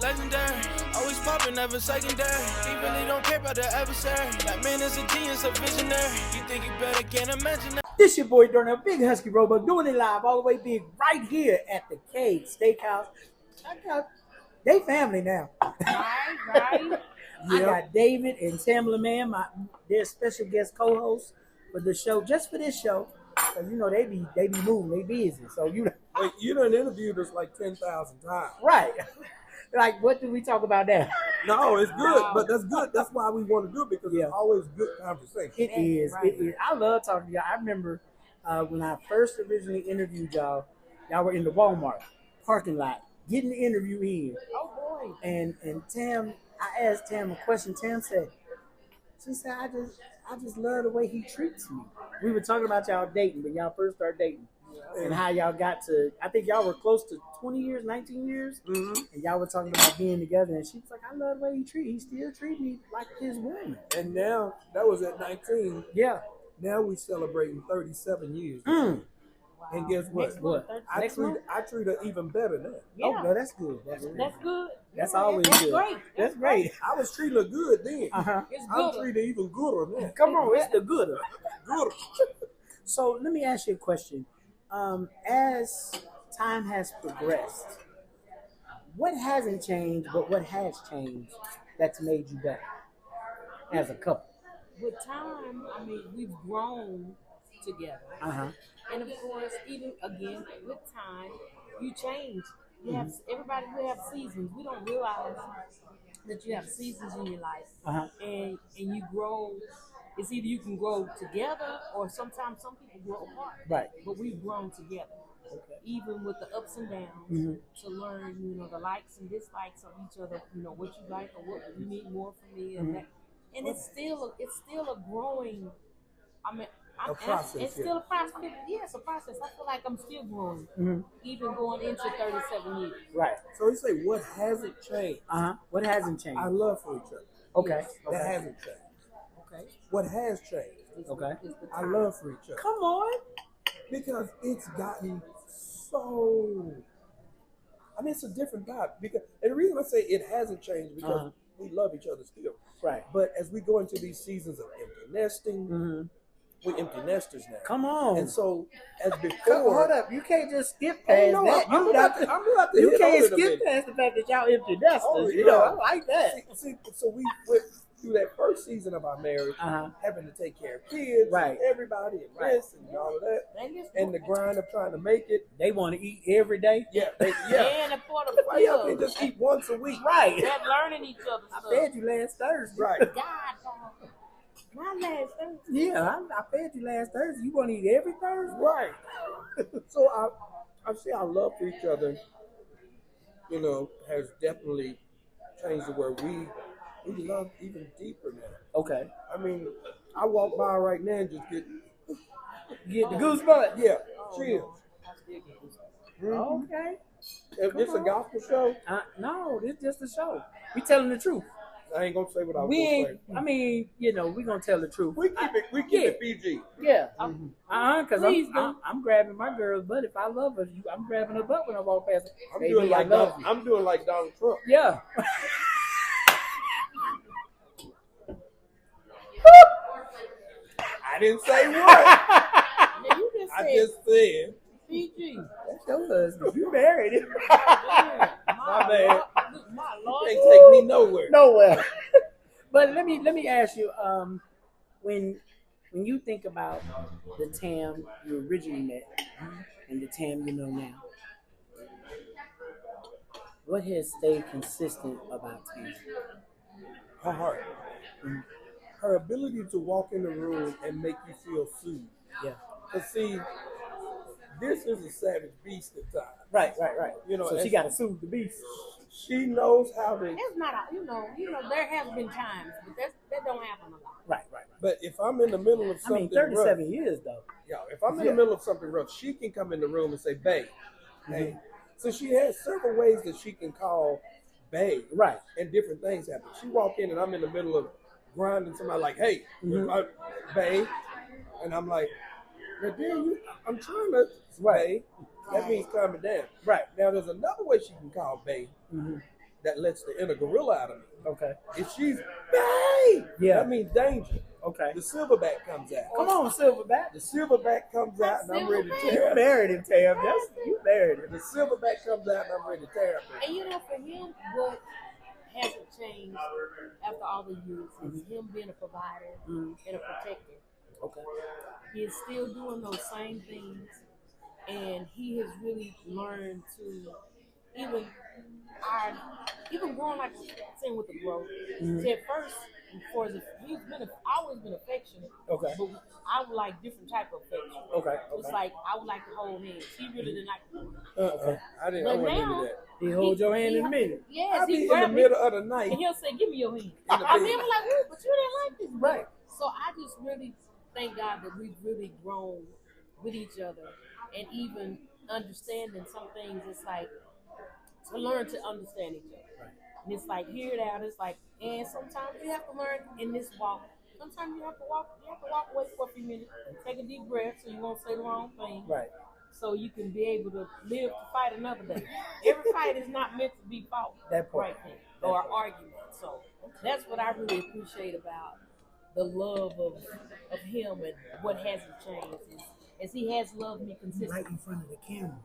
legendary. Always popping, never secondary. He really don't care about the adversary. That man is a genius, a visionary. You think you better, can't imagine that. This your boy Darnell, Big Husky Robot, doing it live all the way big right here at the Cave Steakhouse. They family now. Right. I got David and Tamela, Mann, their special guest co-hosts for the show, just for this show. Cause you know they be moving, they busy. So you done interviewed us like 10,000 times. Right. Like, what do we talk about now? No, it's good, but that's good. That's why we want to do it, because it's always good conversation. It is. I love talking to y'all. I remember when I first originally interviewed y'all were in the Walmart parking lot, getting the interview in. Oh boy. And Tam, I asked Tam a question. Tam said, I just love the way he treats me. We were talking about y'all dating when y'all first started dating. And how y'all got to, I think y'all were close to 20 years, 19 years. Mm-hmm. And y'all were talking about being together. And she was like, I love the way he still treats me like his woman. And now, that was at 19. Yeah. Now we celebrating 37 years. Mm. And guess what? I treat her even better now. Yeah. Oh, no, that's good. That's good. That's always good. Great. That's great. I was treating her good then. Uh-huh. I'm treating her even gooder now. Come on, it's the gooder. Gooder. So let me ask you a question. As time has progressed, what hasn't changed, but what has changed that's made you better as a couple? With time, I mean, we've grown together. Uh-huh. And of course, even again, with time, you change. You have everybody will have seasons. We don't realize that you have seasons in your life, and you grow. It's either you can grow together, or sometimes some people grow apart. Right. But we've grown together, even with the ups and downs, to learn, the likes and dislikes of each other. What you like or what you need more from me, and that. And it's still a growing. I mean. A process. It's still a process. Yeah, it's a process. I feel like I'm still growing, even going into 37 years. Right. So you say, what hasn't changed? What hasn't changed? Our love for each other. Okay. Yes, that hasn't changed. Okay. What has changed? Okay. Our love for each other. Come on. Because it's gotten so. I mean, it's a different vibe. And the reason I say it hasn't changed because we love each other still. Right. But as we go into these seasons of empty nesting. We're empty nesters now. Come on. And so, as before... Hold up. You can't just skip past that. I'm about to you can't skip past the fact that y'all empty nesters. Oh, yeah. I like that. See, so we went through that first season of our marriage, having to take care of kids, right. and everybody, and this, and all of that. And the grind of trying to make it. They want to eat every day. Yeah. And afford a Why y'all can just eat once a week? Right. They're learning each other. I fed you last Thursday. Right. God, my last Thursday. Yeah, I fed you last Thursday. You want to eat every Thursday? Right. So I see our love for each other, has definitely changed to where we love even deeper now. Okay. I mean, I walk by right now and just get the goosebumps. Yeah. Cheers. Okay. If this a gospel show? No, this just a show. We telling the truth. I ain't gonna say what I was gonna say. I mean, we gonna tell the truth. We keep it PG. Yeah. Because I'm grabbing my girl's butt. If I love her, I'm grabbing her butt when I walk past her. I'm doing like Donald Trump. Yeah. I didn't say what. I just said PG. That's your husband. You married him. My bad. My Lord. Can't take me nowhere. Nowhere. But let me ask you, when you think about the Tam you originally met and the Tam you know now, what has stayed consistent about Tam? Her heart. Her ability to walk in the room and make you feel soothed. Yeah. But see, this is a savage beast at times. Right. So she got to soothe the beast. She knows how to. It's not, there have been times, but that don't happen a lot. Right. But if I'm in the middle of something 37 rough, years though. Yeah, if I'm in the middle of something rough, she can come in the room and say, "Babe." Hey. So she has several ways that she can call babe. Right. And different things happen. She walk in and I'm in the middle of grinding somebody like, "Hey, babe," and I'm like, I'm trying to, babe. That means calm it down. Right. Now there's another way she can call babe, that lets the inner gorilla out of me. Okay. If she's babe, Yeah. that means danger. Okay. The silverback comes out. Come on, Silverback. The silverback comes out, and I'm ready to You tear it. married him, Tam. You married him. The silverback comes out, and I'm ready to tear it. And you know, for him, what hasn't changed after all the years is him being a provider and a protector. Okay. He is still doing those same things, and he has really learned to even growing, like saying with the growth. See, at first, he's always been affectionate. Okay. But I would like different type of affection. Okay. It's like I would like to hold hands. He really didn't like to. I didn't. But I wasn't now, into that. He holds your hand in a minute. Yes, I'll be he in the grabbed me, middle of the night. and he'll say, "Give me your hand." the I mean, bed. I'm like, "Ooh, but you didn't like this." Right. So I just really thank God that we've really grown with each other, and even understanding some things. It's like to learn to understand each other. Right. And it's like hear it out. It's like, and sometimes you have to learn in this walk. Sometimes you have to walk away for a few minutes, take a deep breath, so you won't say the wrong thing. Right. So you can be able to live to fight another day. Every fight is not meant to be fought That part. right there or argument. So that's what I really appreciate about the love of him and what hasn't changed. As he has loved me consistently. Right in front of the camera.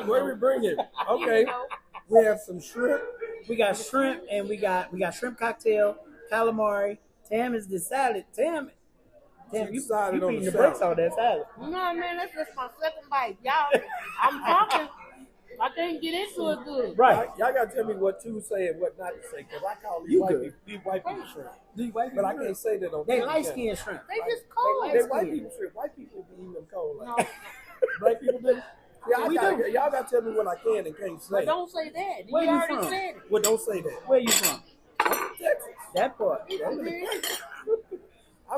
Where we bring it? Okay. We have some shrimp. We got shrimp and we got shrimp cocktail, calamari. Tam has decided. Tam, you decided on beating the the brakes salad. on that salad. No, man, that's just my second bite. Y'all, I'm talking. I can't get into it good. Right. Y'all gotta tell me what to say and what not to say, because I call these You white good. people, white people shrimp. These white But I people can't say that on They TV. light skinned shrimp. They just cold. They white people shrimp. White people be eating them cold. No, Like black people do. Yeah, We do. y'all gotta tell me what I can and can't say. but don't say that. Where you you already from? said it. Well, don't say that. Where you from? Texas. That part. I'm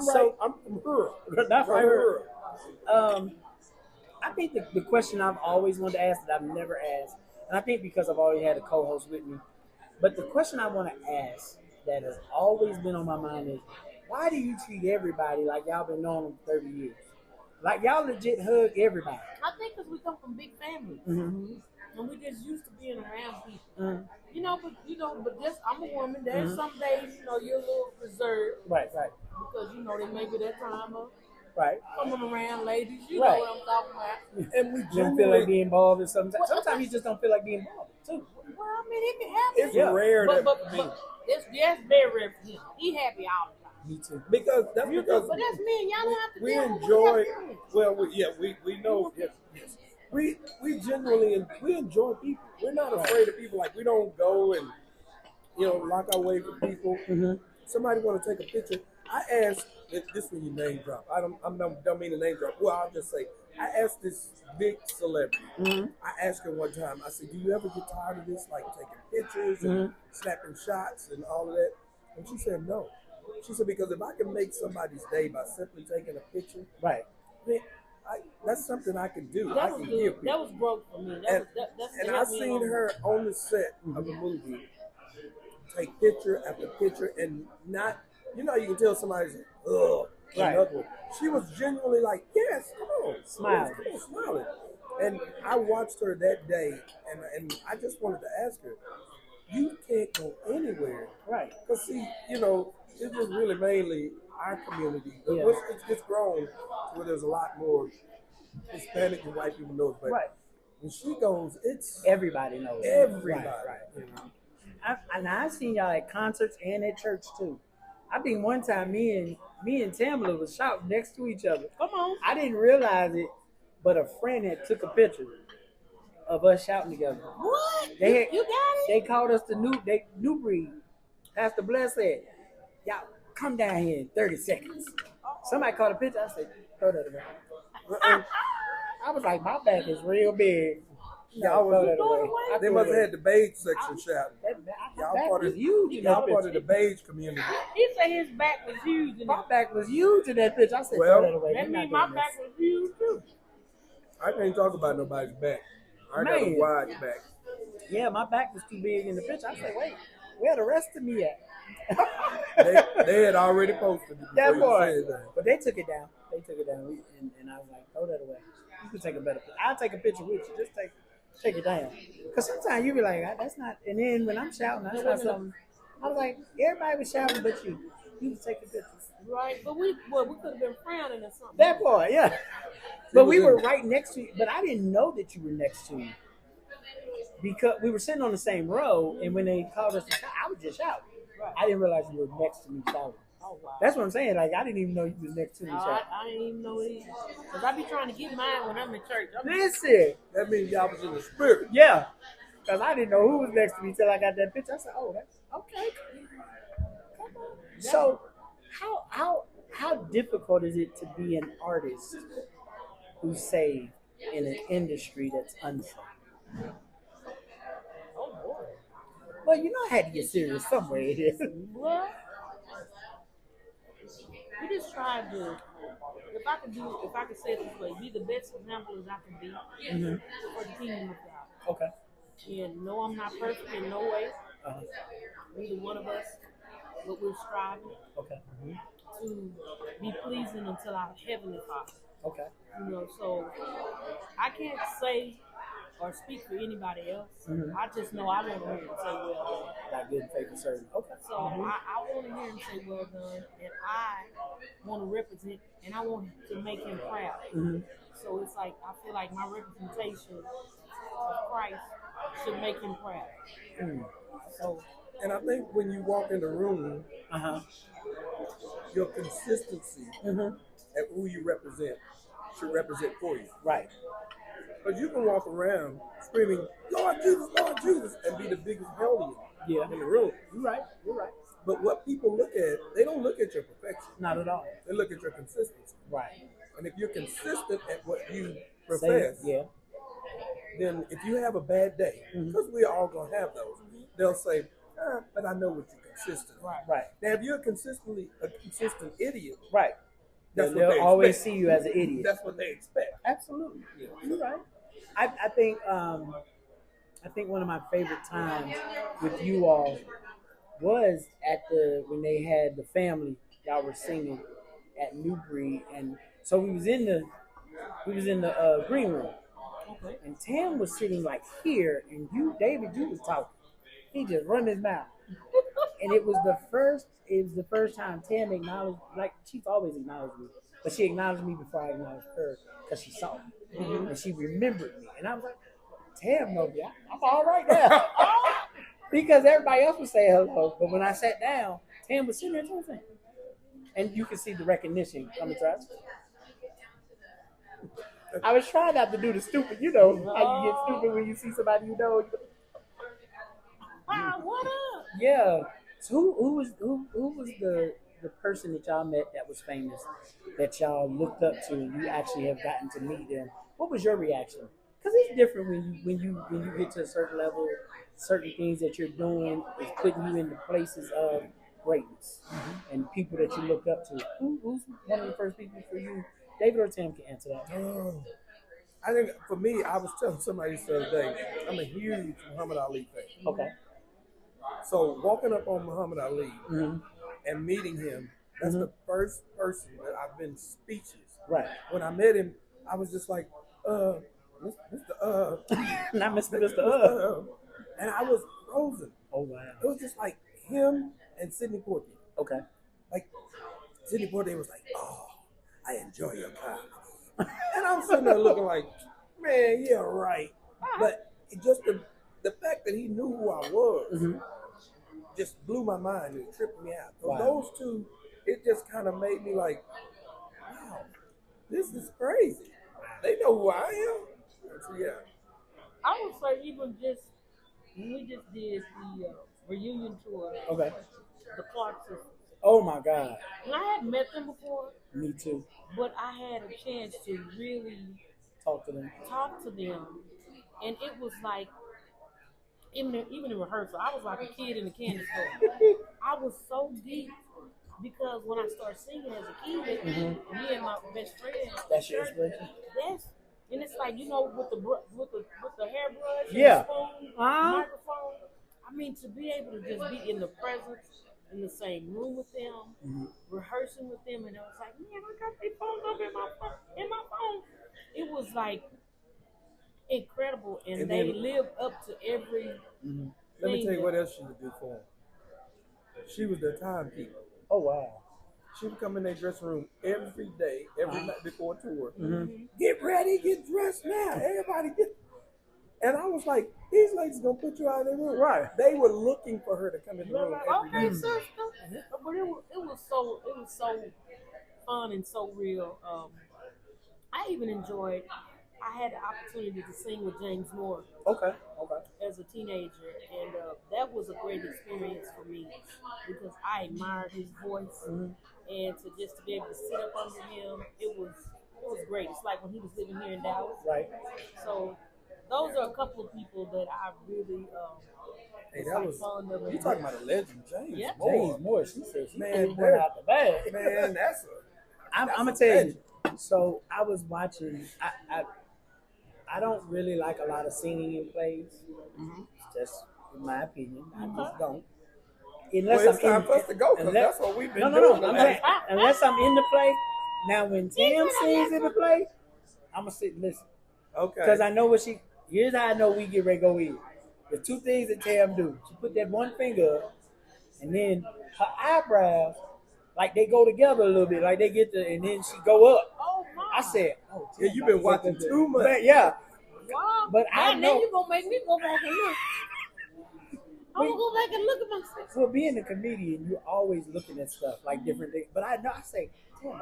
So- right. I'm from rural. Not from Right her. rural. I think the question I've always wanted to ask that I've never asked, and I think because I've always had a co-host with me, but the question I want to ask that has always been on my mind is, why do you treat everybody like y'all been knowing them 30 years? Like y'all legit hug everybody. I think because we come from big families. Mm-hmm. And we just used to being around people. Mm-hmm. But just I'm a woman. There's some days, you're a little reserved Right. because there may be that time of Right. coming around, ladies. You Right. know what I'm talking about. And we You don't feel like generally, being involved in something. Sometimes you just don't feel like being involved too. Well, I mean, it can happen. it's Yeah. rare But that that's very rare for him. He happy all the time. Me too. because But that's me, and y'all don't have to we deal with enjoy. what y'all doing. Well, we know. Yes. We generally we enjoy people. We're not afraid of people. Like we don't go and lock our way from people. Mm-hmm. Somebody want to take a picture. I asked this when you name drop. I don't mean to name drop. Well, I'll just say I asked this big celebrity. Mm-hmm. I asked her one time. I said, "Do you ever get tired of this, like taking pictures and snapping shots and all of that?" And she said, "No." She said, "Because if I can make somebody's day by simply taking a picture, Right. man, that's something I can do. I That can was give good. people." That was broke for me. That's And I seen her on the set of a movie take picture after picture and not, you can tell somebody's like, ugh, Right. another one. She was genuinely like, yes, come on, Smiling. come on, smiling. And I watched her that day, and I just wanted to ask her, you can't go anywhere. Right. Because see, it's just really mainly our community. Yeah. It's grown to where there's a lot more Hispanic and white people know it, but Right. when she goes, it's Everybody knows. everybody. Right. I've seen y'all at concerts and at church too. I think one time me and Tamela was shouting next to each other. Come on. I didn't realize it, but a friend had took a picture of us shouting together. What? They You got it? They called us the new breed. Pastor Bless said, "Y'all come down here in 30 seconds." Somebody called a picture. I said, "Throw that away." I was like, my back is real big. Y'all throw that away. I They threw must it have had the beige section shouting. My Y'all back part was of huge in y'all that part of the picture. beige community. He said his back was huge. My back was huge in that picture. I said, Well, throw that away. That We're not means my doing back this. was huge too. I can't talk about nobody's back. I got a Man. wide back. Yeah, my back was too big in the picture. I said, wait, where the rest of me at? They had already posted it That before boy. you said that. But they took it down. And I was like, throw that away. You can take a better picture. I'll take a picture with you. Just Take it down. Because sometimes you be like, that's not. And then when I'm shouting, I saw something. I was like, everybody was shouting, but you. You was taking pictures. Right, but we could have been frowning or something. That part, yeah. But we were right next to you. But I didn't know that you were next to me because we were sitting on the same row. And when they called us to shout, I was just shouting. Right. I didn't realize you were next to me shouting. Oh wow. That's what I'm saying. Like I didn't even know you was next to me. I didn't even know it. Cause I be trying to get mine when I'm in church. Listen, That means y'all was in the spirit. yeah. Cause I didn't know who was next to me till I got that picture. I said, "Oh, that's okay." Come on. So, how difficult is it to be an artist who's saved in an industry that's unsaved? Oh boy. Well, you know I had to get serious somewhere. Well, we just tried to. If I could say it this way, be the best example as I can be for the kingdom of God. Okay. And no, I'm not perfect in no way. Neither one of us, but we're striving to be pleasing unto our heavenly Father. Okay. You know, so I can't say or speak for anybody else. I just know I want to hear him say well done. Not good and faithful servant. Okay. So I want to hear him say well done, and I want to represent, and I want to make him proud. So it's like I feel like my representation of Christ should make him proud. So, and I think when you walk in the room, your consistency at who you represent should represent for you. Right. Because you can walk around screaming, Lord Jesus, and be the biggest hellion in the room. You're right. But what people look at, they don't look at your perfection. Not at all. They look at your consistency. Right. And if you're consistent at what you profess, then if you have a bad day, because we're all going to have those, they'll say, but I know what you're consistent. Right. Now, if you're a consistent idiot, They'll they always expect. see you as an idiot. That's what they expect. Absolutely. Yeah. You're right. I think one of my favorite times with you all was at when they had the family. Y'all were singing at Newbury, and so we was in the green room. Okay. And Tam was sitting like here, and David, you was talking. He just run his mouth. And it was the first time Tam acknowledged, like she's always acknowledged me, but she acknowledged me before I acknowledged her because she saw me and she remembered me. And I was like, Tam knows me. I'm all right now. Because everybody else was saying hello, but when I sat down, Tam was sitting there talking. And you can see the recognition coming to us. I was trying not to do the stupid, you know, how you get stupid when you see somebody you know. What up? Yeah. So who was the person that y'all met that was famous that y'all looked up to and you actually have gotten to meet them? What was your reaction? Because it's different when you get to a certain level, certain things that you're doing is putting you into places of greatness and people that you look up to. Who's one of the first people for you? David or Tim can answer that. I think for me, I was telling somebody the other day, I'm a huge Muhammad Ali fan. Okay. So walking up on Muhammad Ali and meeting him, that's the first person that I've been speechless. Right. When I met him, I was just like, Mr. Not Mr. And I was frozen. Oh, wow. It was just like him and Sidney Poitier. Okay. Like, Sidney Poitier was like, oh, I enjoy your comedy. And I'm sitting there looking like, man, yeah, right. But it just the fact that he knew who I was just blew my mind. It tripped me out. So those two, it just kind of made me like, wow, this is crazy. They know who I am. So, yeah. I would say even just when we just did the reunion tour. Okay. The Clark sisters. Oh my God. And I hadn't met them before. Me too. But I had a chance to really talk to them. And it was like, even in rehearsal, I was like a kid in a candy store. I was so deep because when I started singing as a kid, me and my best friend. That's your inspiration? Yes. And it's like, you know, with the hairbrush, and yeah, the spoon, the microphone. I mean, to be able to just be in the presence, in the same room with them, rehearsing with them, and I was like, man, I got their phones up in my phone. It was like incredible, and And they then- live up to every. Let me tell you what else she would do for them. She was their timekeeper. Oh wow. She would come in their dressing room every day, every night before tour. Mm-hmm. Get ready, get dressed now. Everybody get. And I was like, these ladies gonna put you out of their room. Right. They were looking for her to come in the room every Okay, day. sister. But it was so fun and so real. I even enjoyed. I had the opportunity to sing with James Moore Okay. as a teenager, and that was a great experience for me because I admired his voice, and to be able to sit up under him, it was great. It's like when he was living here in Dallas. Right. So those are a couple of people that I really Hey, that was fond of. you talking about a legend, James Yeah. Moore. James Moore, she said she Man, went out the bag. Man, that's a. I'm That's gonna a tell you. legend. So I was watching. I don't really like a lot of singing in plays. Just in my opinion, I just don't. Unless Well, it's I'm time for us to go because unless- that's what we've been No. doing. I'm saying, unless I'm in the play. Now, when Tim sings in the play, I'm gonna sit and listen Okay. because I know what she. Here's how I know we get ready to go in. There's two things that Tam do. She put that one finger up, and then her eyebrows, like they go together a little bit, like they get the, and then she go up. Oh my! I said, "Oh, Yeah, Tam you've been about to watching say too much. that." Yeah, Wow. but I Man, know- Now you gonna make me go back and look. I'm gonna go back and look at myself. well, being a comedian, you're always looking at stuff like different things. But I know I say, "Damn,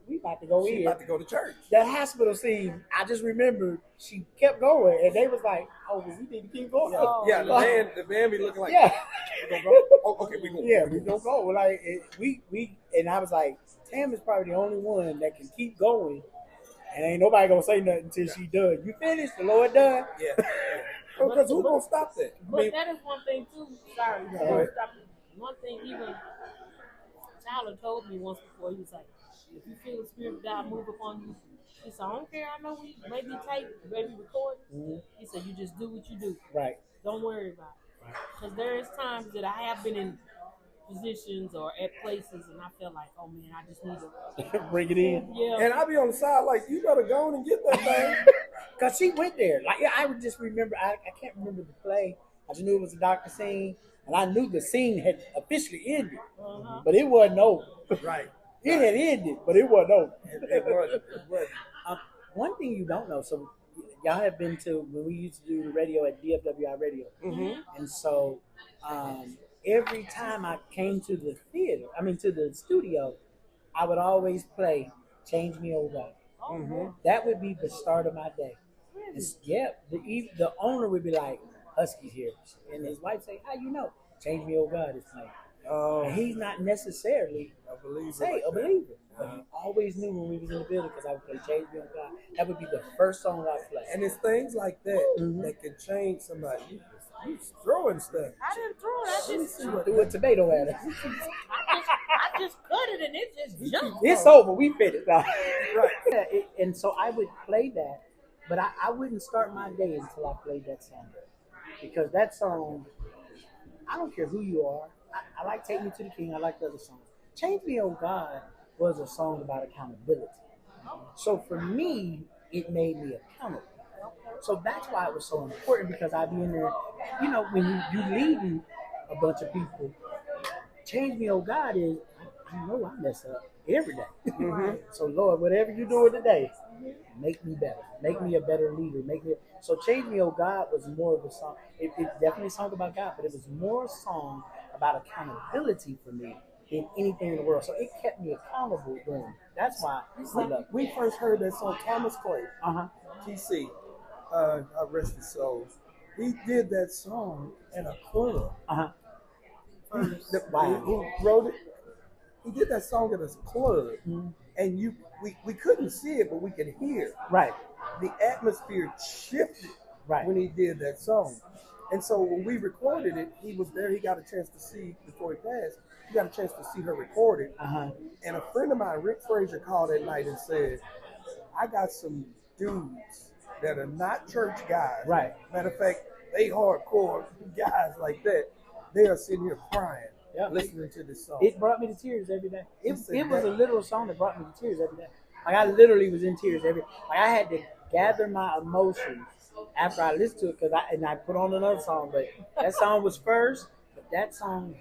we about to go She in." about to go to church. That hospital scene, I just remember she kept going, and they was like, "Oh, well, we need to keep going." Yeah, the man be looking like, Yeah. we gonna go? Oh, okay, we going. Yeah, we don't go. Like we, and I was like, Tam is probably the only one that can keep going, and ain't nobody gonna say nothing until she done. You finished, the Lord done. Yeah. Because who's gonna stop that? I But mean, that is one thing too. Sorry, Go ahead. stop it. One thing even Tyler told me once before. He was like, "If you feel the Spirit of God move upon you," he said, "I don't care. I know we maybe tape, maybe record." He said, "You just do what you do. Right. Don't worry about it." Because there is times that I have been in positions or at places, and I feel like, "Oh man, I just need to." Bring it in. Yeah. and I be on the side like, you better go on and get that thing. Cause she went there. Like I would just remember. I can't remember the play. I just knew it was a doctor scene, and I knew the scene had officially ended, but it wasn't over. Right. It had ended, but it wasn't over. It wasn't. One thing you don't know, so y'all have been to when we used to do the radio at DFWI Radio, and so every time I came to the theater, to the studio, I would always play "Change Me, Oh God." That would be the start of my day. Yeah, the owner would be like, "Husky's here," and his wife say, "How you know? Change Me, Oh God is playing." And he's not necessarily I believe a believer. But he always knew when we was in the building because I would play Change Me, Oh God. That would be the first song I play. And it's things like that that can change somebody. You throwing stuff. I didn't throw it. I just Threw a tomato at us. I just cut it and it just jumped. It's over. We finished. Right. Right. And so I would play that, but I wouldn't start my day until I played that song. Because that song, I don't care who you are. I like Take Me to the King. I like the other songs. Change Me, Oh God was a song about accountability. So for me, it made me accountable. So that's why it was so important because I'd be in there, when you leading a bunch of people, Change Me, Oh God is, I know I mess up every day. So Lord, whatever you're doing today, make me better. Make me a better leader. So Change Me, Oh God was more of a song. It definitely a song about God, but it was more a song about accountability for me than anything in the world. So it kept me accountable then. That's why I love it. We first heard that song, Thomas Clay, TC, I rest his soul. He did that song in a club. He wrote it. He did that song at a club, and we couldn't see it, but we could hear. Right. The atmosphere shifted when he did that song. And so when we recorded it, he was there. He got a chance to see before he passed. He got a chance to see her record it. And a friend of mine, Rick Frazier, called that night and said, "I got some dudes that are not church guys. Right. Matter of fact, they hardcore guys like that. They are sitting here crying, listening to this song." It brought me to tears every day. It was that- a literal song that brought me to tears every day. Like I literally was in tears every. Like I had to gather my emotions after I listened to it, I put on another song, but that song was first. But that song,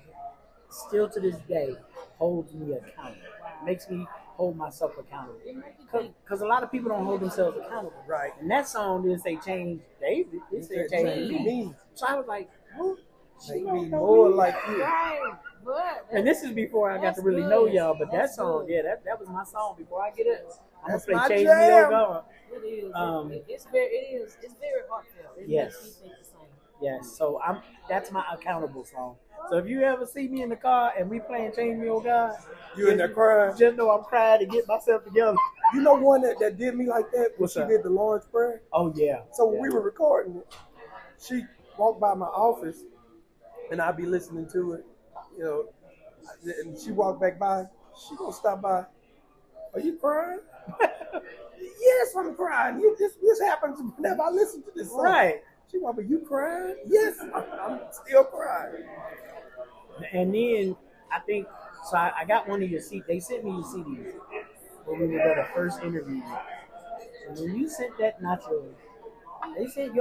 still to this day, holds me accountable. Makes me hold myself accountable. Because a lot of people don't hold themselves accountable. Right. And that song didn't say change David. It said change me. So I was like, what? Make me more like you. Right. But And this is before I got to really know y'all, but that song, yeah, that was my song before I get it. I'm gonna play Change Me, Oh God. It is. It's very heartfelt. It Yes. makes me think the same. Yes, so that's my accountable song. So if you ever see me in the car and we playing Change Me, Oh God, You in there crying? just know I'm crying to get myself together. You know one that did me like that when she did the Lord's Prayer? Oh yeah. So when we were recording it, she walked by my office and I'd be listening to it, you know, and she walked back by, she gonna stop by. Are you crying? Yes, I'm crying. This happens whenever I listen to this song. Right. She walked by, you crying? Yes, I'm still crying. And then I think so. I got one of your CDs. They sent me your CDs when we were at the first interview. And when you sent that, not yours, they sent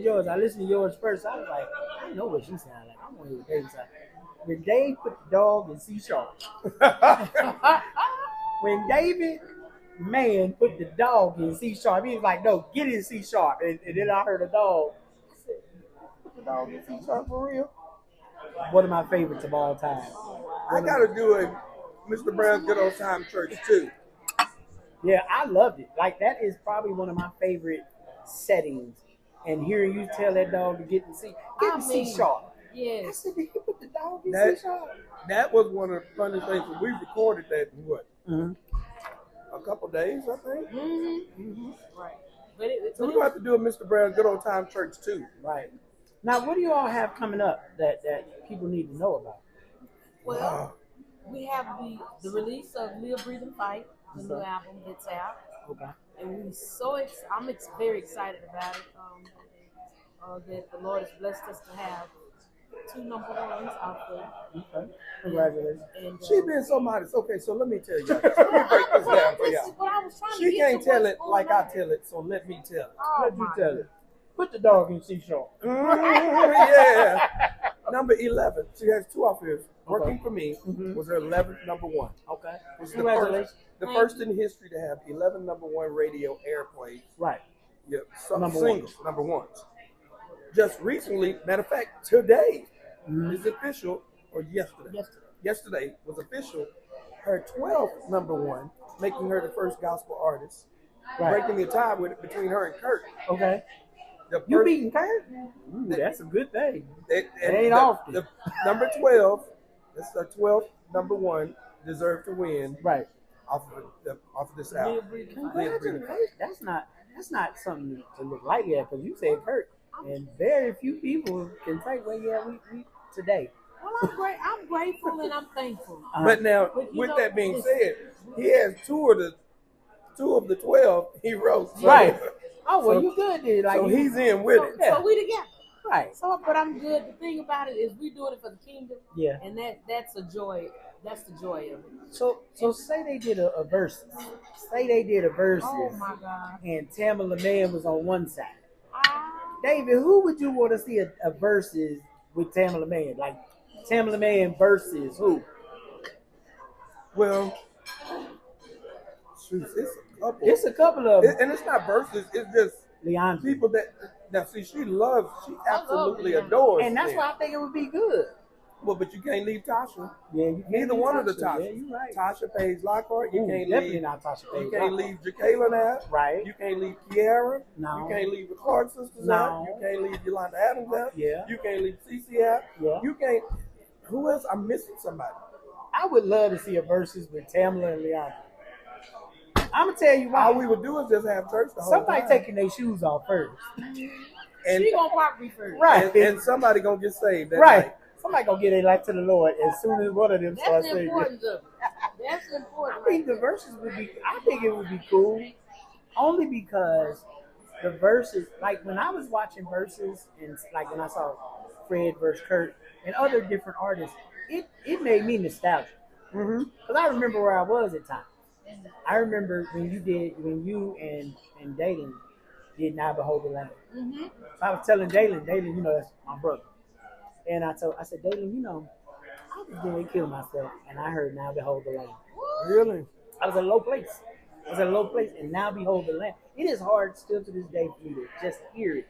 yours. I listened to yours first. I was like, I know what she sounded like. I want to hear what David sounded like. When Dave put the dog in C sharp. When David Mann put the dog in C sharp, he was like, no, get it in C sharp. And then I heard a dog. I said, put the dog in C sharp for real? One of my favorites of all time. I got to do a Mr. Brown's Good Old Time Church too. Yeah, I loved it. Like, that is probably one of my favorite settings. And hearing you tell that dog to get in C sharp. Yes. I said, did he put the dog in C sharp? That was one of the funniest things. We recorded that in what? Mm-hmm. A couple days, I think. Mm-hmm. Mm-hmm. Right. So we're going to have to do a Mr. Brown's Good Old Time Church too. Right. Now, what do you all have coming up that people need to know about? Well, we have the release of Live, Breathe, and Fight, the new album that's out. Okay. And I'm very excited about it. That the Lord has blessed us to have 2 number ones out there. Okay. Congratulations. And, She been so modest. Okay, so let me tell you. Let me break this down for y'all. She can't tell it like I tell it, so let me tell it. Let you tell it. Put the dog in C sharp. Yeah. Number 11. She has 2 offers. Working for Me was her 11th number 1. Okay. Was Congratulations. the first in history to have 11 number 1 radio airplays. Right. Yep. Number Singles, number 1s. Just recently, matter of fact, today is official, or yesterday was official, her 12th number 1, making her the first gospel artist, breaking the tie between her and Kurt. Okay. You beating Kurt? Ooh, that's a good thing. It ain't often. The number 12, that's her 12th number 1, deserved to win. Right. Off of this album. Congratulations. That's not something to look lightly at, because you said Kurt. And very few people can say, well, yeah, we today. Well, I'm grateful and I'm thankful. But now, with that being said, he has two of the 12 he wrote. So, right. Oh, well, you good then. Like, so he's in with it. So we together. Right. So, but I'm good. The thing about it is we doing it for the kingdom. Yeah. And that's a joy. That's the joy of it. So say they did a verse. Say they did a verse. Oh, my God. And Tamela Mann was on one side. David, who would you want to see a versus with Tamela Mann? Like Tamela Mann versus who? Well, shoot, it's a couple of them. And it's not verses. It's just Leandra. People that now see. She absolutely adores. And that's why I think it would be good. Well, but you can't leave Tasha. Yeah, you can't. Neither one of the Tasha. Yeah, you're right. Tasha Page Lockhart. You can't definitely leave. Not Tasha Page. You can't leave Jacqueline out. Right. You can't leave Kiara. No. You can't leave the Clark sisters out. You can't leave Yolanda Adams out. Yeah. You can't leave Cece out. Yeah. You can't. Who else? I'm missing somebody. I would love to see a versus with Tamela and Leandra. I'm gonna tell you why. All we would do is just have church the whole Somebody time. taking their shoes off first. And she gonna probably first. Right. And somebody gonna get saved. That right. night. Somebody gonna get their life to the Lord as soon as one of them starts That's saying important. That's important. I think the verses would be. I think it would be cool, only because the verses. Like when I was watching verses, and like when I saw Fred versus Kurt and other different artists, it made me nostalgic. Because I remember where I was at times. I remember when you and Dayton did not behold the Lamb. Mm-hmm. So I was telling Dalen, you know, that's my brother. And I said, Dalen, you know, I was getting ready to kill myself, and I heard now behold the Lamb. Really? I was at a low place. And now behold the Lamb. It is hard still to this day for me to just hear it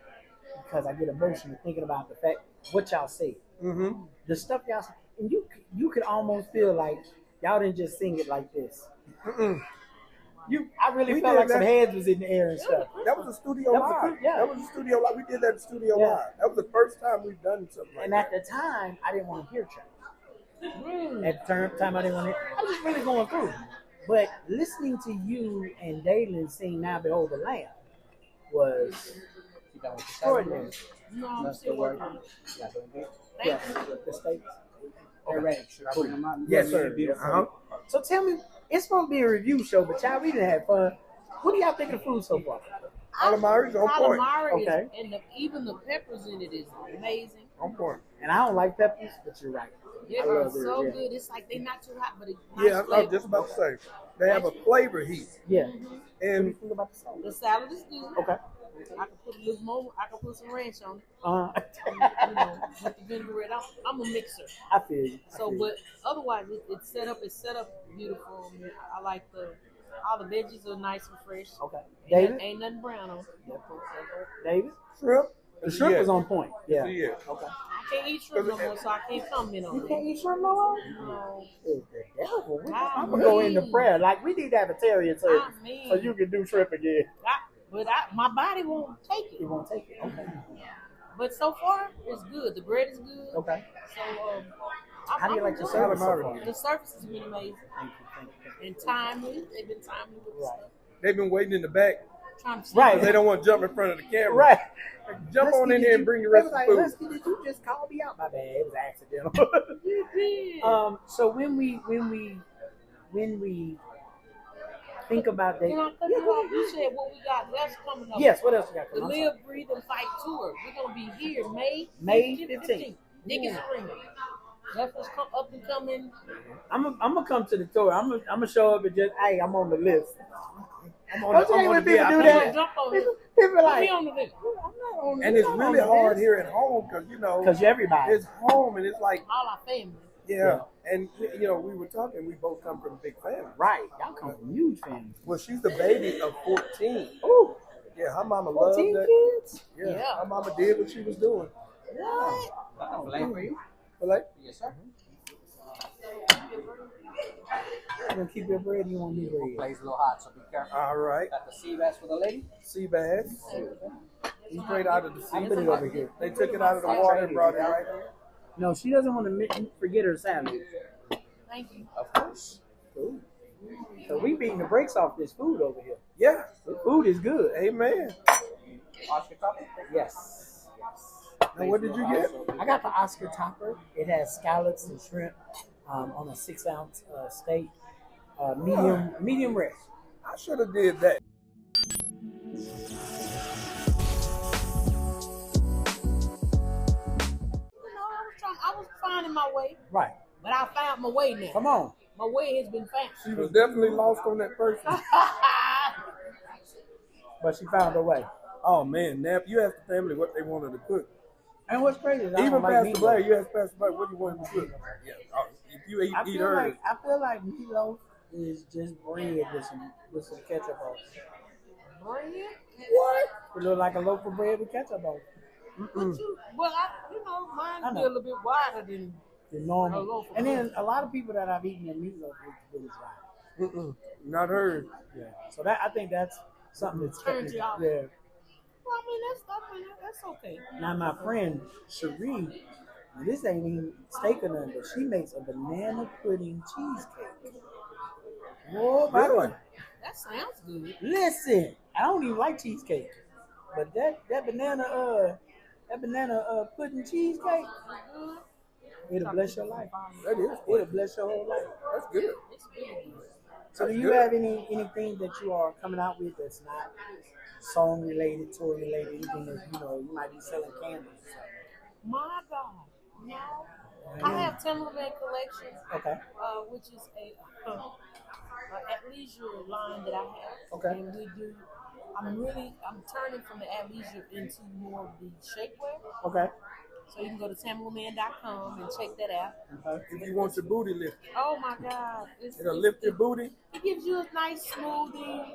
because I get emotional thinking about the fact what y'all say. Mm-hmm. The stuff y'all say, and you could almost feel like y'all didn't just sing it like this. Mm-mm. I really We felt did like some that. heads was in the air and stuff. That was a studio That was live. yeah. That was a studio live. We did that in studio Yeah. live. That was the first time we've done something like And that. at the time, I didn't want to hear church. At the time, I didn't want to hear. I was just really going through. But listening to you and Dalen sing "Now Behold the Lamb" was extraordinary. No, I'm still working. Yeah, the steaks. They're ready. Cool. Yes, sir. Uh-huh. So tell me, it's supposed to be a review show, but y'all, we didn't have fun. What do y'all think of the food so far? Calamari's on point. Calamari Okay. and even the peppers in it is amazing. On point. And I don't like peppers, but you're right. They I are love theirs, so yeah. good. It's like they're not too hot, but it's Yeah, nice I was flavor. just about to say. They have a flavor heat. Yeah. Mhm. What do you And think about the salad? The salad is good. Okay. I can put a little more. I can put some ranch on it. Uh-huh. You know, with the vinaigrette. I'm a mixer. I feel you. So, but otherwise, it's set up. It's set up beautiful. I like all the veggies are nice and fresh. Okay. Ain't, David? ain't nothing brown on. David? shrimp. The shrimp Yeah. is on point. Yeah. Yeah. Okay. I can't eat shrimp no more, so I can't comment on You it. can't eat shrimp no more? No. It's the devil. I I'm going to go into mean- prayer. Like, we need to have a Italian service I mean- so you can do shrimp again. My body won't take You it. won't take it. Okay. But so far, it's good. The bread is good. Okay. So, How do you like the enjoying service so Calamari. far? it. The service has been amazing Thank you. and timely. They've been timely with the Right. stuff. They've been waiting in the back. Trying to Right. They don't want to jump in front of the camera. Right. Jump on Husky, in did here you- and bring the they rest was of like, the food. Husky, did you just call me out? My bad. It was accidental. You did. So when we think about that, Can I cut you off? You said what we got. That's coming up. yes. What else you got? The coming? I'm Live, Breathe, and Fight tour. We're gonna be here May May 15th. Dickens Yeah. Arena. That's what's up and coming. I'm gonna come to the tour. I'm gonna show up and just, hey, I'm on the list. I'm Don't you hate when people do that? Jump on it. People Put like, me on the list. I'm not on And it's really hard here at home because, because you're everybody. it's home and it's like, All our family. yeah. And, we were talking, we both come from big families. Right. Y'all come from huge families. Well, she's the baby of 14. Ooh, Yeah, her mama loved 14 that. kids? Yeah, Yeah. her mama did what she was doing. What? But like, Yes, sir. You gonna keep your bread? You want me bread? Plays a little hot, so be careful. all right, Got the sea bass for the lady. sea bass. Straight out of the I sea. put it over here. They took it out of the water and brought it right here. No, she doesn't want to forget her salad. Thank you. Of course. Ooh. So we beating the brakes off this food over here. Yeah, The food is good. amen. Oscar topper. Yes. Now, what did you get? I got the Oscar topper. It has scallops and shrimp on a 6-ounce steak, medium rare. I should have did that. I was finding my way, Right. but I found my way now. Come on. My way has been found. She was definitely lost on that person. But she found her way. Oh man, Nap, you asked the family what they wanted to cook. And what's crazy is I Even don't like Pastor meatloaf. Blair, you asked Pastor Blair what do you want him to cook. Yeah, if you eat I hers, feel like meatloaf is just bread with some ketchup on it. Bread? What? It look like a loaf of bread with ketchup on it. Well, mine's I know. a little bit wider than The A normal. loaf of And then bread. a lot of people that I've eaten their meatloaf with is right. not hers. Yeah. So I think that's something that's Turns you off. Yeah. Well, that's okay. Now my friend Cherie, now this ain't even steak or nothing, but she makes a banana pudding cheesecake. Oh my Really? God. That sounds good. Listen, I don't even like cheesecake, but that banana pudding cheesecake, it'll bless your life. That is It'll good. bless your whole life. That's good. It's really good. So do That's you good. have anything that you are coming out with that's not song related, tour related, anything that you might be selling candles? My God. No. I have Tamela collection, Okay. which is a at leisure line that I have. Okay. And we do I'm turning from the athleisure into more of the shapewear. Okay. So you can go to tamelaman.com and check that out. Okay. If you want your booty lifted, Oh my God. it'll lift your booty. It gives you a nice smoothing,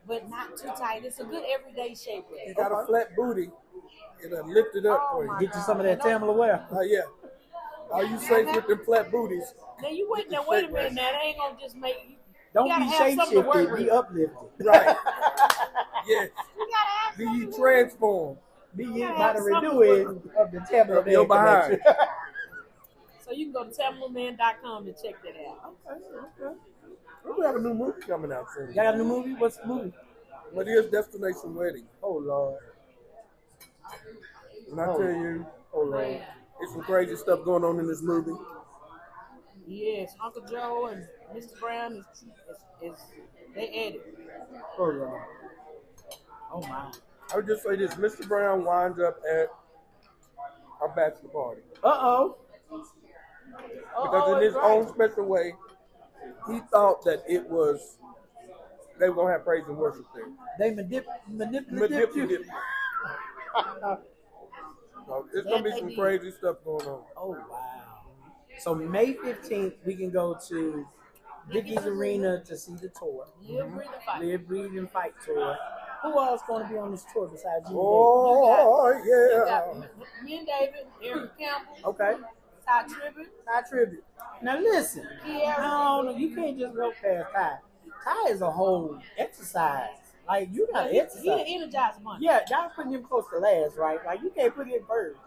but not too tight. It's a good everyday shapewear. You got a flat booty, it'll lift it up for you. my Get you God. some of that Tamela wear. Yeah. Are you safe with them flat booties? Now you wait a minute now. That ain't gonna just make you. Don't gotta be have shape something to work shifted, be with. uplifted. Right. Yeah. You gotta have Be something you to work with. transformed. Be Yeah, by the something renewing of the Tamela Of your man behind. connection. So you can go to tamelaman.com to check that out. Okay. We have a new movie coming out soon. Y'all got a new movie? What's the movie? What is Destination Wedding? Oh Lord. And I tell you, Oh Lord. there's some crazy stuff going on in this movie. Yes, Uncle Joe and Mrs. Brown is they added. Oh Lord. Oh my. I would just say this: Mr. Brown winds up at our bachelor party Uh-oh. because in his own special way, he thought that they were gonna have praise and worship there. They manipulative you. So there's gonna be some crazy stuff going on. Oh wow. So May 15th we can go to Dickies Arena to see the tour. Live, breathe, and fight. Live, Breathe, and Fight tour. Who else going to be on this tour besides you? Oh You yeah. got me and David, Eric Campbell, Okay. Ty Tribbett, Ty Tribbett. Now listen, Kiara. no, you can't just walk past Ty. Ty is a whole exercise. Like you got to He exercise. the Energizer Bunny. Yeah, y'all putting him close to last, right? Like you can't put him first.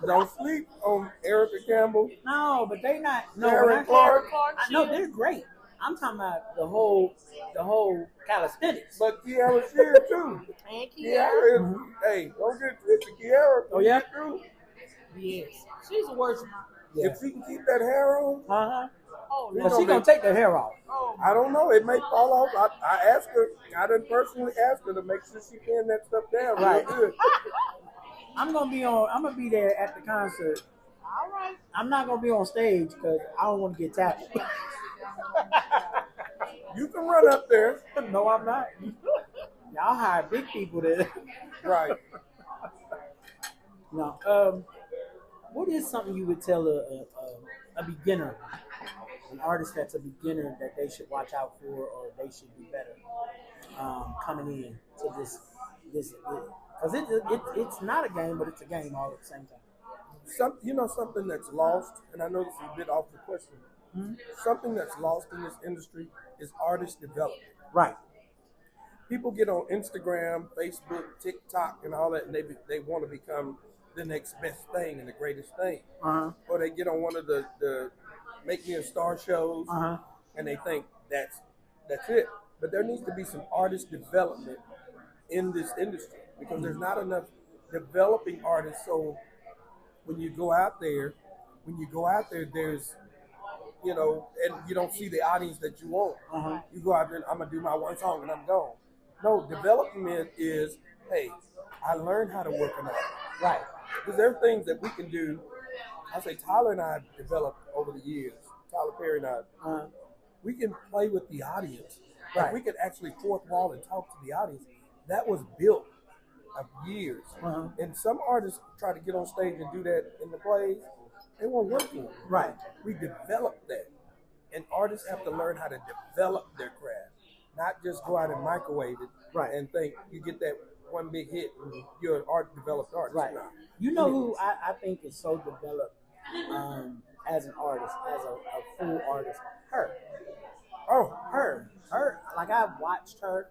Don't sleep on Erica Campbell. No, but they not. No, Aaron when I- Clark. No, they're great. I'm talking about the whole calisthenics. But Kiara Shear too. And Kiara. Kiara is, hey, don't get twisted. Kiara, Oh, yeah? Yes. She's a worshiper. Yeah. if she can keep that hair on, Uh-huh. Oh, You But know, she gonna take the hair off. Oh, I don't know. It may fall off. I asked her. I done personally asked her to make sure she pin that stuff down Right. real good. I'm gonna be there at the concert. all right. I'm not gonna be on stage because I don't want to get tackled. You can run up there. No, I'm not. Y'all hire big people to. Right. No. What is something you would tell a beginner, an artist that's a beginner, that they should watch out for or they should do better coming in to this because it's not a game, but it's a game all at the same time. Something that's lost, and I know this is a bit off the question. Mm-hmm. Something that's lost in this industry is artist development. Right. People get on Instagram, Facebook, TikTok, and all that, and they want to become the next best thing and the greatest thing. Uh-huh. Or they get on one of the Make Me a Star shows, Uh-huh. and they think that's it. But there needs to be some artist development in this industry because there's not enough developing artists. So when you go out there, there's, and you don't see the audience that you want. Uh-huh. You go out there and I'm going to do my one song and I'm gone. No, development is, hey, I learned how to work an artist. Right. Because there are things that we can do. I say Tyler and I have developed over the years. Tyler Perry and I. Uh-huh. We can play with the audience. Right. Like we could actually fourth wall and talk to the audience. That was built of years. Uh-huh. And some artists try to get on stage and do that in the plays. It won't work for them. Right. We developed that. And artists have to learn how to develop their craft. Not just go out and microwave it Right. and think you get that one big hit and you're an developed artist. Right. No. You know who I think is so developed as an artist, as a full artist? Her. Oh. Her. Like I've watched her.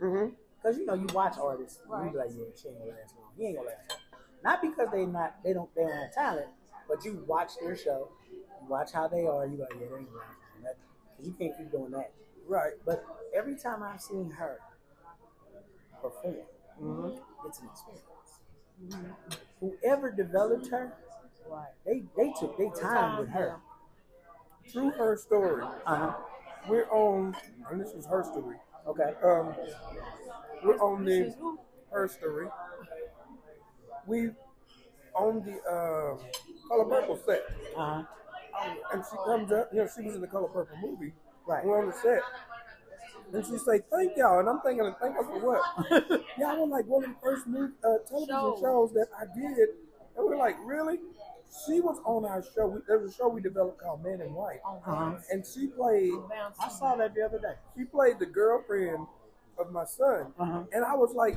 Mm-hmm. Because you watch artists, and you be like, yeah, she ain't gonna last long. He ain't gonna last long. Not because they don't have talent, but you watch their show, you watch how they are, you like, yeah, they ain't gonna last long. Because you can't keep doing that. Right. But every time I've seen her perform, it's an experience. Whoever developed her, they took their time with her. Through her story, Uh-huh. we're on, and this was her story. Okay. We're on the her story. We on the Color Purple set, Uh-huh. and she comes up. She was in the Color Purple movie. Right. We're on the set, And she say, thank y'all. And I'm thinking, thank us for what? Y'all were like one of the first new television shows that I did. And we're like, really? She was on our show. There was a show we developed called Man and Wife. And she played, I saw that the other day. she played the girlfriend of my son. And I was like,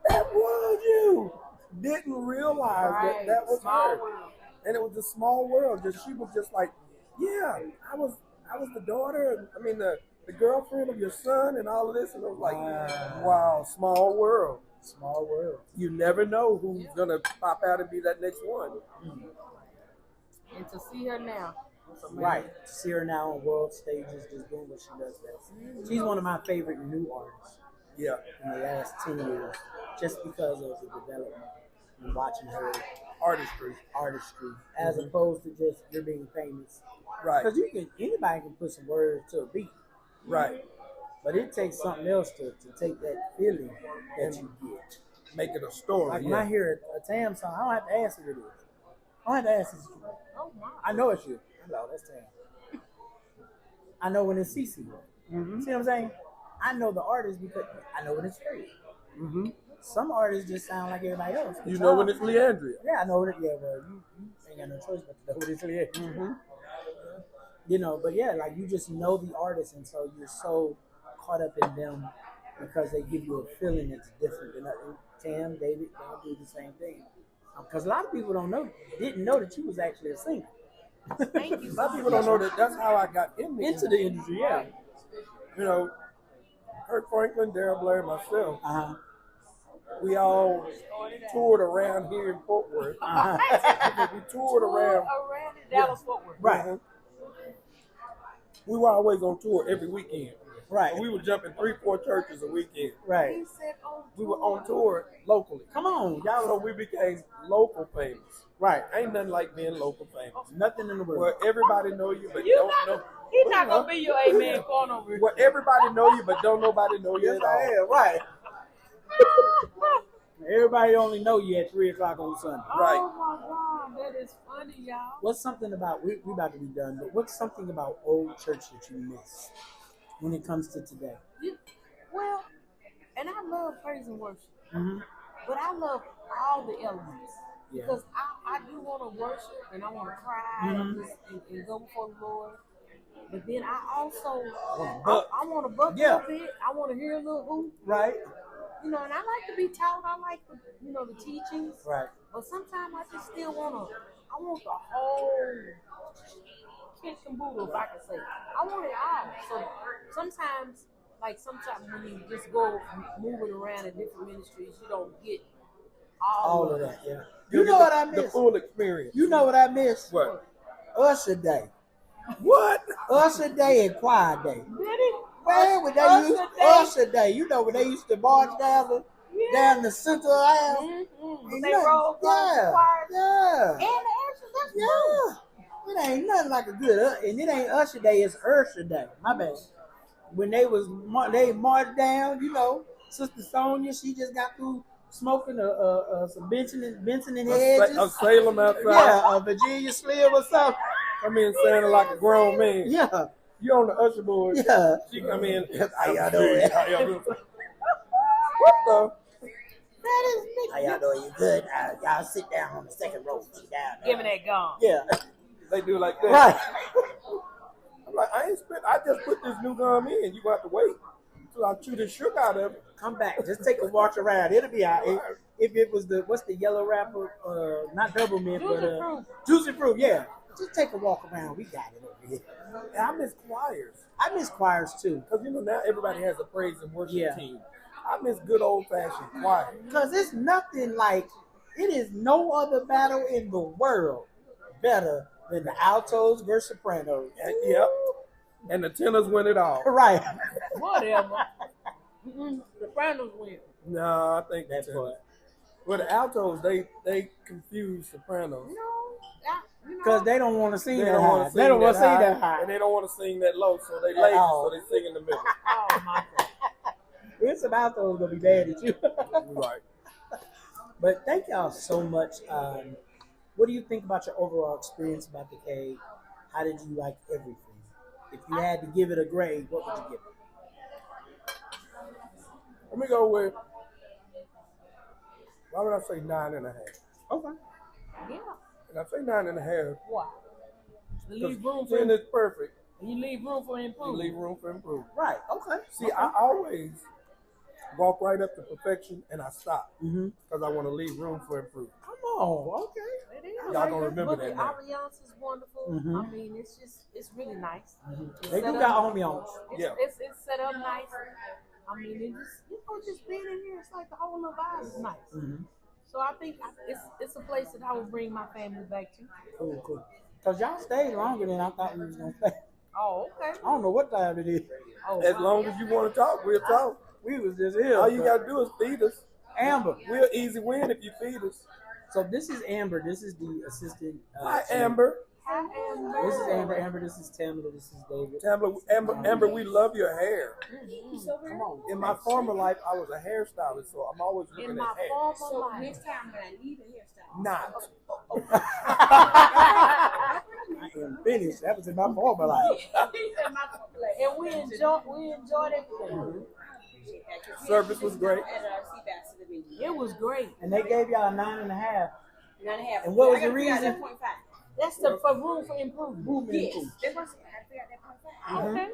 that was you. Didn't realize that was her. And it was a small world. Just she was just like, yeah, I was the daughter. I mean the girlfriend of your son and all of this. And I was like, wow, small world. Small world. You never know who's gonna pop out and be that next one. And to see her now. Right. To see her now on world stages just doing what she does best. She's one of my favorite new artists. Yeah. In the last 10 years. Just because of the development and watching her artistry, as opposed to just you're being famous. Right. Because anybody can put some words to a beat. Right. But it takes something else to take that feeling that you get. Make it a story. Like when I hear a Tam song, I don't have to ask who it is. I don't have to ask who it is. I know it's you. No, that's Tam. I know when it's CeCe. See what I'm saying? I know the artist because I know when it's Free. Some artists just sound like everybody else. You know when it's Leandria. Yeah, I know when it. Yeah, well, you ain't got no choice but to know when it's Leandria. You know, but yeah, like you just know the artist, and so you're so caught up in them because they give you a feeling that's different. And Tam, David, they'll do the same thing. Because a lot of people didn't know that you was actually a singer. Thank you. A lot of people don't know that that's how I got into the industry. Yeah, you know, Kirk Franklin, Darryl Blair, and myself. We all toured around here in Fort Worth. We toured around Dallas Fort Worth. Right. We were always on tour every weekend. Right. So we were jumping 3-4 churches a weekend. Right. He said We were on tour locally. Come on, y'all. So we became local famous. Right. Ain't nothing like being local famous. Nothing in the world. Where everybody know you, but don't know. He's not gonna be your amen corner over here. Where everybody know you, but don't nobody know you at all. Yeah, right. Everybody only know you at 3 o'clock on Sunday. Right. Oh my God, that is funny, y'all. What's something about we about to be done, but what's something about old church that you miss when it comes to today? Well, and I love praise and worship, but I love all the elements because I do want to worship and I want to cry and go before the Lord. But then I also I want to buck a little bit. I want to hear a little hoop. Right. You know, and I like to be taught. I like the, the teachings. Right. But sometimes I just still want the whole kit and boodle, if I can say. I want it all. So sometimes when you just go moving around in different ministries, you don't get all of that. Yeah. You know what I miss? The full experience. You know what I miss? What? Usher Day. What? Usher Day and Choir Day. Did it? Man, when they used Usher Day, you know when they used to march down the center of the aisle. They roll choir. Yeah. And the Usher, that's It ain't nothing like a good and it ain't Usher Day, it's Usher Day. My bad. When they marched down, Sister Sonia, she just got through smoking some Benson and Hedges. A Salem outside. Yeah, a Virginia Slim or something. Come in sounding like a grown man. Yeah. You on the usher board. Yeah. She come in. How y'all doing? How y'all doing? What the? How y'all doing? You good? Y'all sit down on the second row. Sit down. Give me that gum. Yeah. They do like that. Right. I'm like, I just put this new gum in. You got to wait until I chew the sugar out of it. Come back. Just take a walk around. It'll be all right. If it was what's the yellow wrapper? Not double mint, but juicy fruit. Yeah. Just take a walk around. We got it over here. And I miss choirs. I miss choirs too. Because now everybody has a praise and worship team. I miss good old fashioned choir. Because it's nothing like, it is no other battle in the world better than the altos versus sopranos. Yep. And the tenors win it all. Right. Whatever. Sopranos win. No, I think that's what. Well, the altos, they confuse sopranos. Because they don't want to sing that high. They don't want to sing that high. And they don't want to sing that low, so they lazy, so they sing in the middle. Oh, my God. It's about those going to be bad at you. Right. But thank y'all so much. What do you think about your overall experience about the cave? How did you like everything? If you had to give it a grade, what would you give it? Let me go with, why would I say 9.5? Okay. Yeah. And I say 9.5 Why? You leave room because for 10 is perfect. you leave room for You improvement. leave room for improvement. Right. Okay. See, I always walk right up to perfection and I stop Mm-hmm. because I want to leave room for improvement. Come on. Okay. It is. Y'all gonna remember Look, that the now. ambiance is wonderful. Mhm. I mean, it's really nice. It's They do set got up- ambiance. Yeah. It's set up nice. I mean, it just being in here, it's like the whole little vibe is nice. Mm-hmm. So I think it's a place that I would bring my family back to. Cool. Cause y'all stayed longer than I thought we was gonna stay. Oh, okay. I don't know what time it is. Oh, As wow. long as you want to talk, we'll talk. We was just here. All you got to do is feed us. Amber. We'll easy win if you feed us. So this is Amber. This is the assistant. Hi, to- Amber. Hi, Amber. This is Amber. Amber. This is Tamela. This is David. Amber, we love your hair. Come on. In my former life, I was a hairstylist, so I'm always looking In at my hair. former So life. next time when I need a hairstyle, Not. I am finished. That was in my former life. And we enjoyed everything. Service was great. at our Seabass to the menu. It was great. And they gave y'all 9.5. 9.5. And what was I gotta the figure out reason? that 0.5. That's the for room for improvement. Movement Yes, improvement. that's what I said. I gotta figure out that 0.5. Okay.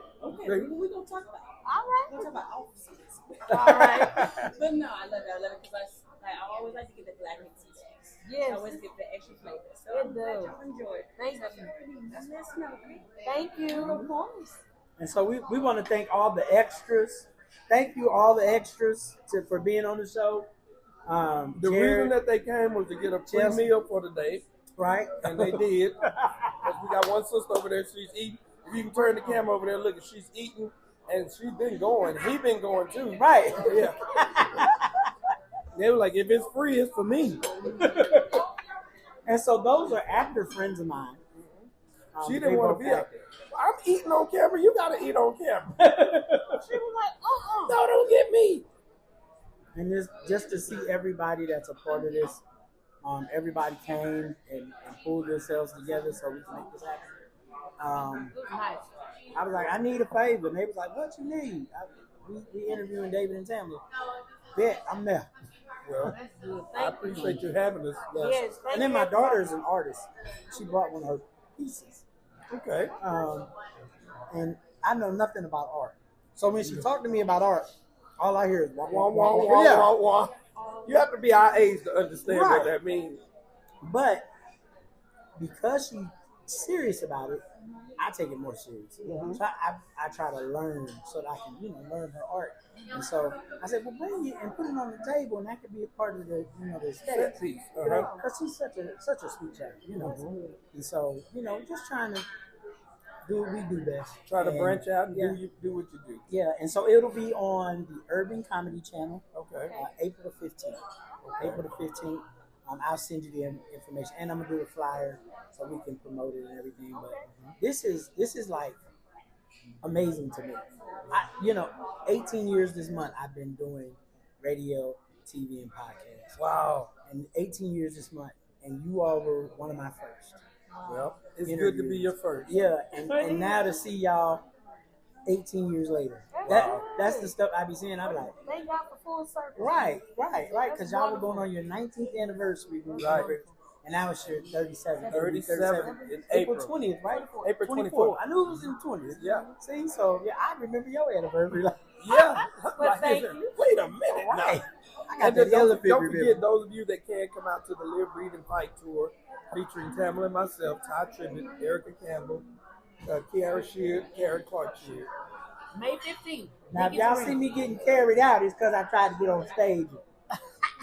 Okay, we're gonna talk about it. All We're right. gonna talk about offices. All right. But no, I love it because I always like to get the black and tea sauce. Yes. I always get the extra flavor. So It I'm glad does. y'all enjoy it. Thank So you. Let us know, okay? Thank you. Of course. And so we want to thank all the extras. Thank you, all the extras, for being on the show. The Jared, reason that they came was to get a free Chelsea. meal for the day, right? and they did. 'Cause we got one sister over there, she's eating. If you can turn the camera over there, look, she's eating, and she's been going. He been going too. Right. Yeah. They were like, if it's free, it's for me. And so those are actor friends of mine. She They didn't want both to be out actors. there. I'm eating on camera. You got to eat on camera. She was like, No, don't get me. And just to see everybody that's a part of this, everybody came and pulled themselves together so we can make this happen. It was nice. I was like, I need a favor. And they was like, what you need? We interviewing David and Tamela. Bet, I'm there. Well, That's good. I Thank you. appreciate you having us. Yes, thank And then you. my daughter is an artist. She brought one of her pieces. Okay. And I know nothing about art. So when she talked to me about art, all I hear is wah, Wah, wah, wah, Yeah. wah, wah. You have to be our age to understand Right. what that means. But because she's serious about it, I take it more serious. Mhm. So I try to learn so that I can, learn her art. And so I said, well, bring it and put it on the table, and that could be a part of the, the aesthetic. Set piece. Because she's such a sweet child, And so, just trying to do what we do best. Try to And, branch out and yeah. do what you do. Yeah, and so it'll be on the Urban Comedy Channel, Okay. April the 15th. April the 15th. I'll send you the information, and I'm gonna do a flyer so we can promote it and everything. But this is like amazing to me. 18 years this month I've been doing radio, TV, and podcasts. Wow. And 18 years this month, and you all were one of my first. Well, it's Interviews. good to be your first. Yeah, and now to see y'all 18 years later, that's the stuff I be saying. I be like, Thank God for full circle. right, because y'all were going on your 19th anniversary, when we Right. celebrated, and now it's your 37th. 37 in April April. 20th, right? April 24th. I knew it was in 20th. Yeah. See, so yeah, I remember your anniversary. Like, Yeah. But thank you. Wait a minute right. now. I got And the then don't elephant forget, remember. those of you that can't come out to the Live, Breathe, and Fight tour, featuring Tamela and myself, Ty Tribbett, Erica Campbell, Kiara Sheard, Karen Clark Sheard. May 15th. Now, if y'all see me getting carried out, it's because I tried to get on stage.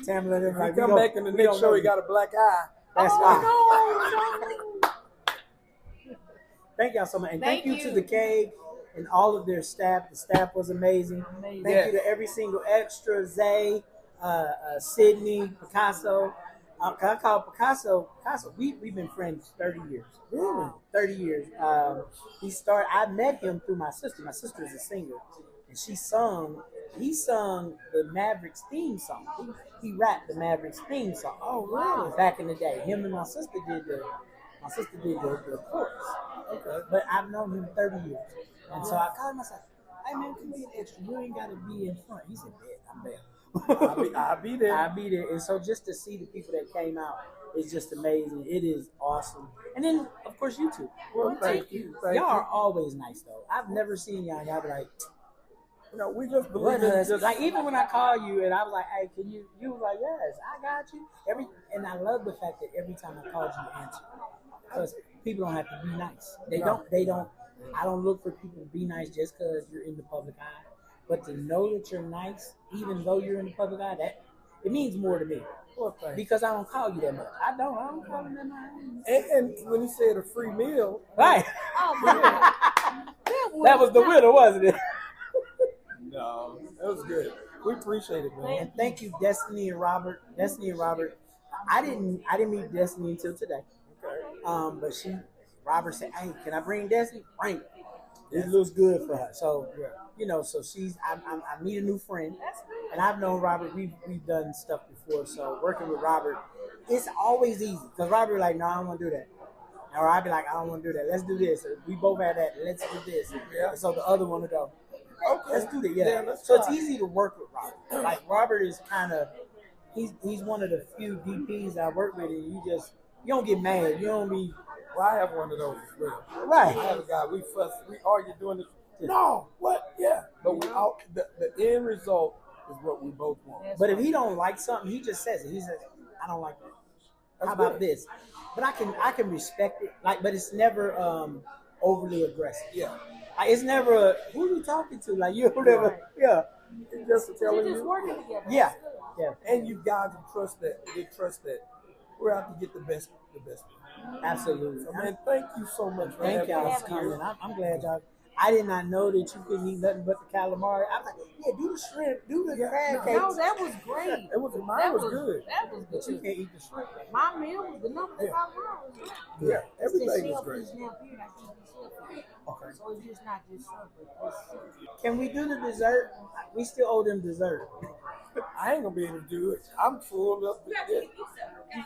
Tamela, them If like, you come back in the next show, he got a black eye. That's fine. Oh, no. Thank y'all so much. And thank Thank you to you. the Cave and all of their staff. The staff was amazing. Amazing. Thank Yes. you to every single extra, Zay, Sydney, Picasso. 'Cause I call Picasso. We've been friends 30 years. Really? 30 years. I met him through my sister. My sister is a singer, and he sung the Mavericks theme song. He rapped the Mavericks theme song. Oh, really? Back in the day, him and my sister did the chorus. Okay. But I've known him 30 years. And so I called him, I said, hey man, come in extra. You ain't gotta be in front. He said, "Bet, I'm there. I'll be there. I'll be there." And so just to see the people that came out is just amazing. It is awesome. And then of course you two. Well, thank you. Thank Y'all you. are always nice though. I've never seen y'all be like, You know, we just what believe in Husky? just Like even when I call you and I was like, "Hey, can you?" You was like, "Yes, I got you." And I love the fact that every time I called you answer, because people don't have to be nice. They don't. I don't look for people to be nice just because you're in the public eye, but to know that you're nice, even though you're in the public eye, that it means more to me. Because I don't call you that much. I don't call you that much. and when he said a free meal, Right. Oh my God. That was the winner, wasn't it? no, that was good. We appreciate it, man. And thank you, Destiny and Robert. Destiny and Robert. I didn't meet Destiny until today. Okay. But Robert said, "Hey, can I bring Destiny? Bring it. It looks good for her." So, so I meet a new friend, and I've known Robert. We've done stuff before. So working with Robert, it's always easy because Robert like, "No, I don't want to do that," or I'd be like, "I don't want to do that. Let's do this." Or, we both had that. Let's do this. Yeah. So the other one will go, Okay. let's do that. Yeah, So it's try. easy to work with Robert. Like Robert is kind of, he's one of the few DPs I work with, and you don't get mad. You don't be Well, I have one of those as well. right. I have a guy, we fuss, we argue doing this. No, what? Yeah. But the end result is what we both want. But if he don't like something, he just says it. He says, "I don't like that. That's How about good. this?" But I can respect it. Like, but it's never overly aggressive. Yeah. Like, it's never who you talking to. Like you never. Yeah. It's just You're telling just you. working together. Yeah. Yeah. And you guys trust that. They trust that we're out to get the best. Absolutely. So, man, thank you so much for Thank having y'all us for here. coming. I'm glad y'all. I did not know that you couldn't eat nothing but the calamari. I was like, "Yeah, do the shrimp, do the crab cakes." No, that was great. Mine was good. That was But you good. can't eat the shrimp. My meal was the number Yeah. 5 was good. Yeah, It's the everything was shell great. piece now period. I can't be shell. Okay. So it's just not just shrimp, but it's Can we do the dessert? We still owe them dessert. I ain't gonna be able to do it. I'm full up. We got to get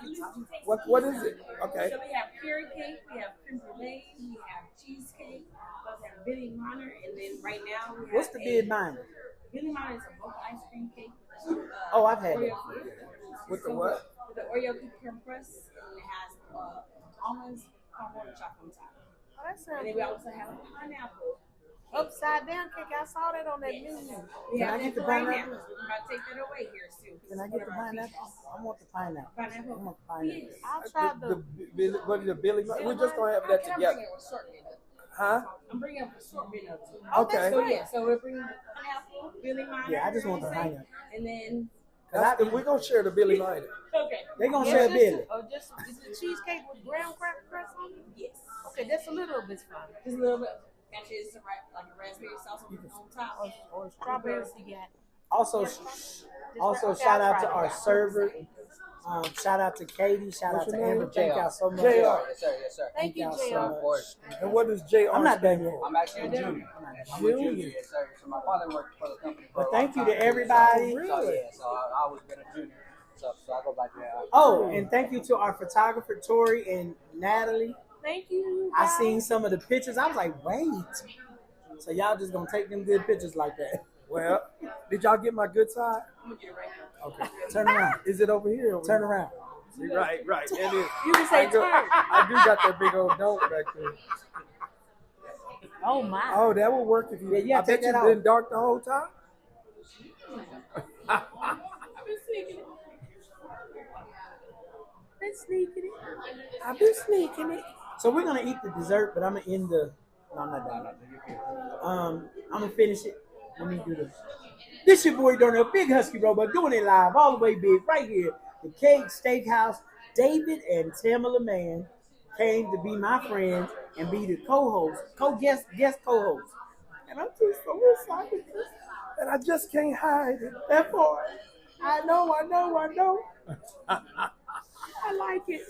pizza. What is it? Okay. So we have carrot cake, we have creme brulee, we have cheesecake, we also have Billy Miner, and then right now we have What's the bid minor? Billy Miner is a both ice cream cake. Oh, I've had Oreo that. cake. With the what? With the Oreo cookie creme crust, and it has almonds, caramel, and chocolate on top. Oh, that sounds And then we also have pineapple. upside down cake. I saw that on that menu. We Can have I get the that right pineapple? now. We're about to take that away here soon. Can I get the pineapple? I want the pineapple. I Pineapple. want the pineapple. I'll try the. What is the Billy? We're just gonna have that I'm together. bringing an assortment of it. Huh? I'm bringing up assortment of it. Okay. So yeah, so we're bringing the pineapple, Billy Miner. Yeah, I just want the pineapple. And then We're gonna share the Billy Miner. okay. They gonna Yes, share just Billy. Or just is the cheesecake with graham cracker crust on it? Yes. Okay, that's a little bit fine. Just a little bit. Actually, it's like a raspberry sauce on top. Or strawberries you got. Also, Okay, shout I'll out try to it. our server. Shout out to Katie. Shout What's out to your name? Amber. Thank y'all so much. JR. Yes, sir. Yes, sir. Thank you, y'all so JR. much. Of course. And what is JR? I'm not done yet. I'm actually a junior. I'm a junior. Yes, sir. So my father worked for the company. For But a thank long you to time. everybody. So yeah, so I always been a junior. So I go back there. Oh, and thank you to our photographer Tori and Natalie. Thank you. I guys. seen some of the pictures. I was like, wait. So y'all just gonna take them good pictures like that. Well, did y'all get my good side? I'm gonna get it right now. Okay. Turn around. Is it over here? Over Turn here? around. Right. And then You can say I, go, turn. I do got that big old dome back there. Oh my. Oh, that would work if you. Yeah, I bet take you've that been out. dark the whole time. I've been sneaking it. Been sneaking it. I've been sneaking it. So we're gonna eat the dessert, but I'm gonna end the. No, I'm not done. I'm gonna finish it. Let me do this. This your boy Darnell, Big Husky Robot, doing it live, all the way big, right here. The Cake Steakhouse. David and Tamela Mann came to be my friends and be the co-host, guest co-host. And I'm just so excited. And I just can't hide it. That part. I know. I like it.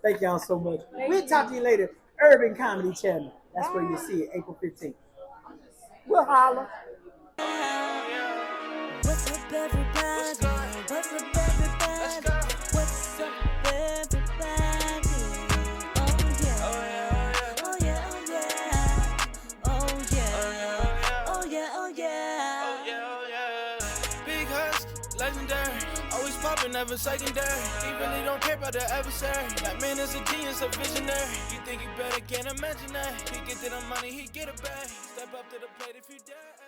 Thank y'all so much. We'll talk to you later. Urban Comedy Channel. That's where you see it, April 15th. We'll holler. What's up, everybody? What's up, everybody? What's up, everybody? Oh yeah, oh yeah, oh yeah, oh yeah, oh yeah. never secondary. He really don't care about the adversary. That man is a genius, a visionary. You think you better, can't imagine that. He get to the money, he get it back. Step up to the plate if you dare.